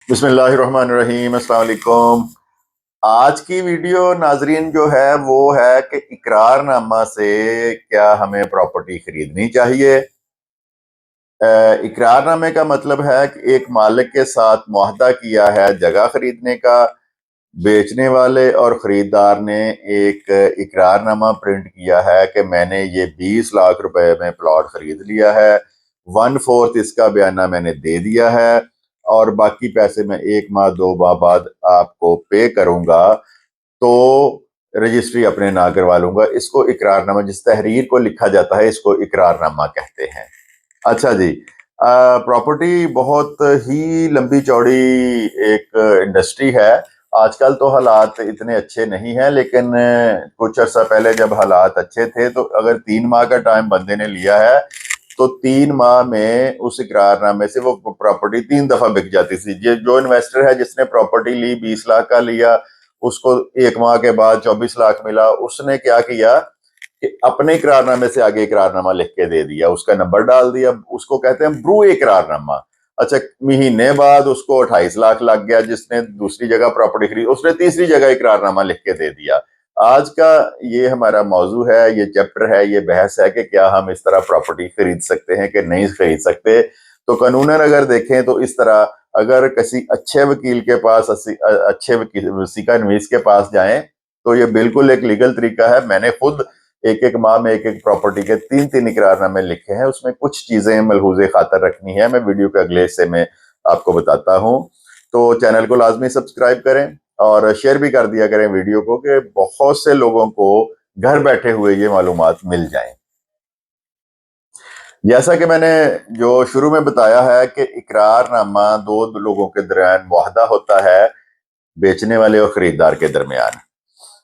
बिस्मिल्लाहिर्रहमानिर्रहीम, अस्सलाम वालेकुम। आज की वीडियो नाजरीन जो है वो है कि इकरारनामा से क्या हमें प्रॉपर्टी खरीदनी चाहिए। इकरारनामे का मतलब है कि एक मालिक के साथ मुआहदा किया है जगह खरीदने का। बेचने वाले और खरीदार ने एक इकरारनामा प्रिंट किया है कि मैंने ये 20 लाख रुपए में प्लॉट खरीद लिया है, 1/4 इसका बयाना मैंने दे दिया है और बाकी पैसे मैं 1 माह 2 माह बाद आपको पे करूंगा, तो रजिस्ट्री अपने ना करवा लूंगा। इसको इकरारनामा, जिस तहरीर को लिखा जाता है, इसको इकरारनामा कहते हैं। अच्छा जी, प्रॉपर्टी बहुत ही लंबी चौड़ी एक इंडस्ट्री है। आजकल तो हालात इतने अच्छे नहीं हैं, लेकिन कुछ अर्सा पहले जब हालात अच्छे थे तो अगर 3 माह का टाइम बंदे ने लिया है तो 3 माह में उस इकरारनामे से वो प्रॉपर्टी 3 दफा बिक जाती थी। जो इन्वेस्टर है जिसने प्रॉपर्टी ली 20 लाख का लिया, उसको 1 माह के बाद 24 लाख मिला। उसने क्या किया कि अपने इकरारनामे से आगे इकरारनामा लिख के दे दिया, उसका नंबर डाल दिया। उसको कहते हैं ब्रू इकरारनामा। अच्छा, महीने बाद उसको 28 लाख लग गया। जिसने दूसरी जगह प्रॉपर्टी खरीदी उसने तीसरी जगह इकरारनामा लिख के दे दिया। आज का ये हमारा मौजू है, ये चैप्टर है, ये बहस है कि क्या हम इस तरह प्रॉपर्टी खरीद सकते हैं कि नहीं खरीद सकते। तो कानूनन अगर देखें तो इस तरह, अगर किसी अच्छे वकील के पास, अच्छे वसीका नवीस के पास जाएं तो ये बिल्कुल एक लीगल तरीका है। मैंने खुद एक एक माह में एक एक प्रॉपर्टी के 3-3 इकरारनामे लिखे हैं। उसमें कुछ चीजें मलहूज़े खातर रखनी है, मैं वीडियो के अगले हिस्से में आपको बताता हूं। तो चैनल को लाजमी सब्सक्राइब करें और शेयर भी कर दिया करें वीडियो को, कि बहुत से लोगों को घर बैठे हुए ये मालूमात मिल जाएं। जैसा कि मैंने जो शुरू में बताया है कि इकरारनामा दो लोगों के दरमियान मुआहदा होता है, बेचने वाले और खरीदार के दरमियान।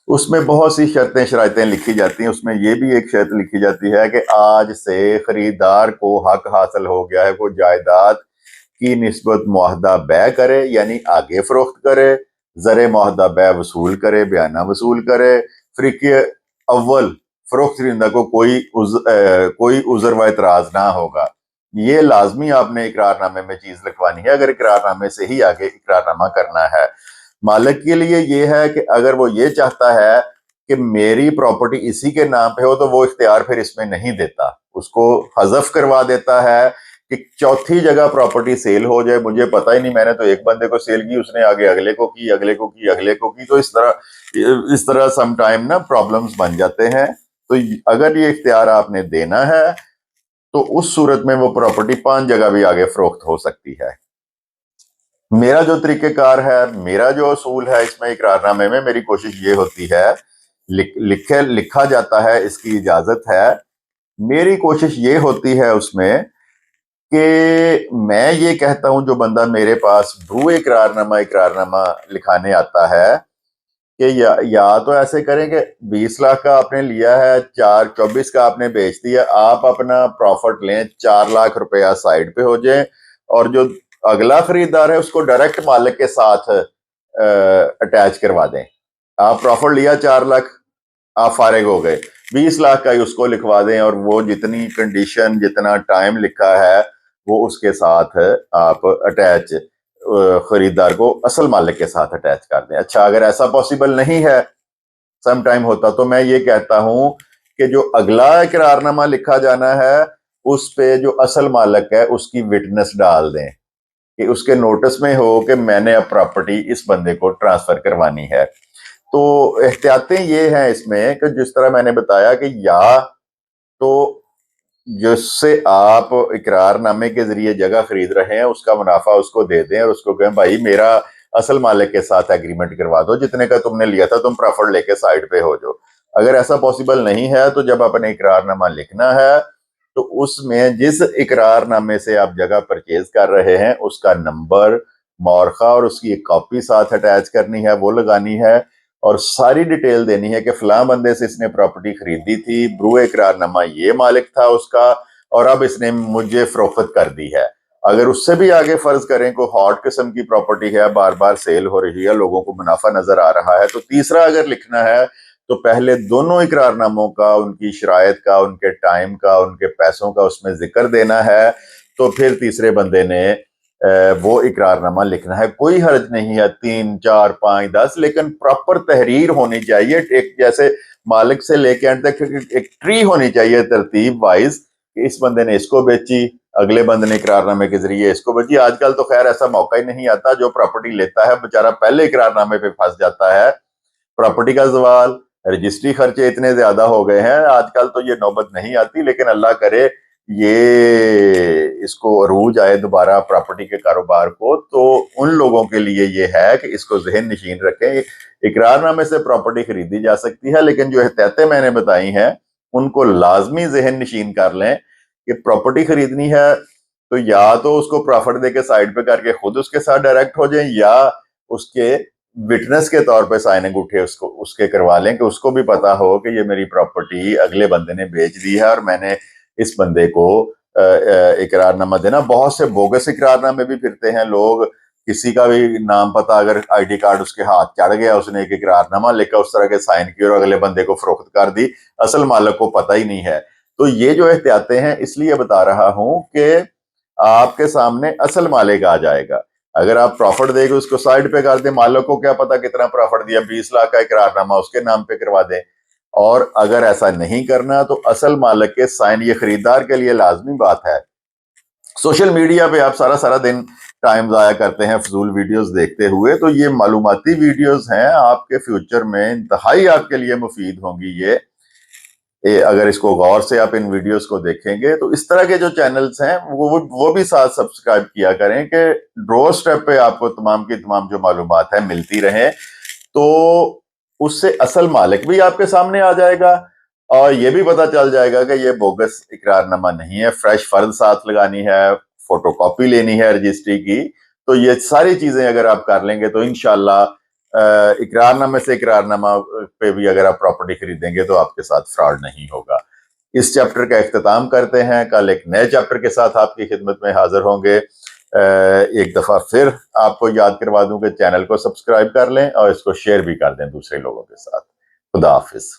उसमें बहुत सी शर्तें शराइतें लिखी जाती हैं। उसमें यह भी एक शर्त लिखी जाती है कि आज से खरीदार को हक हासिल हो गया है, वो जायदाद की निस्बत मुआहदा बै करे, यानी आगे फरोख्त करे, ज़रे मुआहदा बै वसूल करे, बयाना वसूल करे। फ़रीक़े अव्वल फरोख्त चुनिंदा को कोई उज़र व एतराज़ ना होगा। ये लाजमी आपने इकरारनामे में चीज़ लिखवानी है, अगर इकरारनामे से ही आगे इकरारनामा करना है। मालिक के लिए ये है कि अगर वो ये चाहता है कि मेरी प्रॉपर्टी इसी के नाम पे हो, तो वो इख्तियार फिर इसमें नहीं देता, उसको हज़फ करवा देता है कि चौथी जगह प्रॉपर्टी सेल हो जाए, मुझे पता ही नहीं, मैंने तो एक बंदे को सेल की, उसने आगे अगले को की, अगले को की, अगले को की। तो इस तरह सम टाइम ना प्रॉब्लम्स बन जाते हैं। तो अगर ये इख्तियार आपने देना है तो उस सूरत में वो प्रॉपर्टी 5 जगह भी आगे फरोख्त हो सकती है। मेरा जो तरीक़ेकार है, मेरा जो असूल है इसमें इकरारनामे में, मेरी कोशिश ये होती है, लिखा जाता है, इसकी इजाज़त है। मेरी कोशिश ये होती है उसमें कि मैं ये कहता हूं, जो बंदा मेरे पास ब्रू इकरारनामा लिखाने आता है, कि या तो ऐसे करें कि 20 लाख का आपने लिया है, 24 का आपने बेच दिया, आप अपना प्रॉफिट लें, 4 लाख रुपया साइड पे हो जाए, और जो अगला खरीदार है उसको डायरेक्ट मालिक के साथ अटैच करवा दें। आप प्रॉफिट लिया 4 लाख, आप फारिग हो गए, 20 लाख का ही उसको लिखवा दें, और वो जितनी कंडीशन, जितना टाइम लिखा है, वो उसके साथ आप अटैच, खरीदार को असल मालिक के साथ अटैच कर दें। अच्छा, अगर ऐसा पॉसिबल नहीं है, सम टाइम होता, तो मैं ये कहता हूं कि जो अगला इकरारनामा लिखा जाना है उस पे जो असल मालिक है उसकी विटनेस डाल दें, कि उसके नोटिस में हो कि मैंने अब प्रॉपर्टी इस बंदे को ट्रांसफर करवानी है। तो एहतियातें ये हैं इसमें कि जिस तरह मैंने बताया कि या तो जिससे आप इकरारनामे के जरिए जगह खरीद रहे हैं उसका मुनाफा उसको दे दें और उसको कहें भाई मेरा असल मालिक के साथ एग्रीमेंट करवा दो, जितने का तुमने लिया था तुम प्रॉफिट लेके साइड पे हो जाओ। अगर ऐसा पॉसिबल नहीं है तो जब अपने इकरारनामा लिखना है तो उसमें जिस इकरारनामे से आप जगह परचेज कर रहे हैं उसका नंबर, मौरखा और उसकी एक कॉपी साथ अटैच करनी है, वो लगानी है, और सारी डिटेल देनी है कि फलां बंदे से इसने प्रॉपर्टी खरीदी थी, ब्रू इकरारनामा ये मालिक था उसका, और अब इसने मुझे फरोख्त कर दी है। अगर उससे भी आगे फर्ज करें कोई हॉट किस्म की प्रॉपर्टी है, बार बार सेल हो रही है, लोगों को मुनाफा नजर आ रहा है, तो तीसरा अगर लिखना है तो पहले दोनों इकरारनामों का, उनकी शरायत का, उनके टाइम का, उनके पैसों का उसमें जिक्र देना है। तो फिर तीसरे बंदे ने وہ اقرار نامہ لکھنا ہے. کوئی حرج نہیں ہے 3 4 5 10، لیکن پراپر تحریر ہونی چاہیے. ایک جیسے مالک سے لے کے اینڈ تک ایک ٹری ہونی چاہیے ترتیب وائز کہ اس بندے نے اس کو بیچی، اگلے بندے نے اقرار نامے کے ذریعے اس کو بیچی. آج کل تو خیر ایسا موقع ہی نہیں آتا. جو پراپرٹی لیتا ہے بیچارہ پہلے اقرار نامے پہ پھنس جاتا ہے. پراپرٹی کا زوال، رجسٹری خرچے اتنے زیادہ ہو گئے ہیں آج کل تو یہ نوبت نہیں آتی. لیکن اللہ کرے یہ اس کو عروج آئے دوبارہ پراپرٹی کے کاروبار کو، تو ان لوگوں کے لیے یہ ہے کہ اس کو ذہن نشین رکھیں. اقرار نامے سے پراپرٹی خریدی جا سکتی ہے، لیکن جو احتیاطیں میں نے بتائی ہیں ان کو لازمی ذہن نشین کر لیں کہ پراپرٹی خریدنی ہے تو یا تو اس کو پرافٹ دے کے سائڈ پہ کر کے خود اس کے ساتھ ڈائریکٹ ہو جائیں، یا اس کے وٹنس کے طور پہ سائن انگوٹھے اس کے کروا لیں کہ اس کو بھی پتا ہو کہ یہ میری پراپرٹی اگلے بندے نے بیچ دی ہے اور میں نے اس بندے کو اقرار نامہ دینا. بہت سے بوگس اقرار نامے بھی پھرتے ہیں لوگ. کسی کا بھی نام پتا اگر آئی ڈی کارڈ اس کے ہاتھ چڑھ گیا، اس نے ایک اقرار نامہ لے کر اس طرح کے سائن کیے اور اگلے بندے کو فروخت کر دی، اصل مالک کو پتہ ہی نہیں ہے. تو یہ جو احتیاطیں ہیں اس لیے بتا رہا ہوں کہ آپ کے سامنے اصل مالک آ جائے گا. اگر آپ پرافٹ دے کے اس کو سائڈ پہ کر دیں، مالک کو کیا پتا کتنا پرافٹ دیا، 20 لاکھ کا اقرار نامہ اس کے نام پہ کروا دیں. اور اگر ایسا نہیں کرنا تو اصل مالک کے سائن، یہ خریدار کے لیے لازمی بات ہے. سوشل میڈیا پہ آپ سارا دن ٹائم ضائع کرتے ہیں فضول ویڈیوز دیکھتے ہوئے، تو یہ معلوماتی ویڈیوز ہیں، آپ کے فیوچر میں انتہائی آپ کے لیے مفید ہوں گی. یہ اگر اس کو غور سے آپ ان ویڈیوز کو دیکھیں گے تو اس طرح کے جو چینلز ہیں وہ بھی ساتھ سبسکرائب کیا کریں کہ ڈور سٹیپ پہ آپ کو تمام کی تمام جو معلومات ہیں ملتی رہیں. تو اس سے اصل مالک بھی آپ کے سامنے آ جائے گا اور یہ بھی پتا چل جائے گا کہ یہ بوگس اقرار نامہ نہیں ہے. فریش فرد ساتھ لگانی ہے، فوٹو کاپی لینی ہے رجسٹری کی. تو یہ ساری چیزیں اگر آپ کر لیں گے تو انشاءاللہ اقرار نامے سے اقرار نامہ پہ بھی اگر آپ پراپرٹی خریدیں گے تو آپ کے ساتھ فراڈ نہیں ہوگا. اس چیپٹر کا اختتام کرتے ہیں. کل ایک نئے چیپٹر کے ساتھ آپ کی خدمت میں حاضر ہوں گے. ایک دفعہ پھر آپ کو یاد کروا دوں کہ چینل کو سبسکرائب کر لیں اور اس کو شیئر بھی کر دیں دوسرے لوگوں کے ساتھ. خدا حافظ.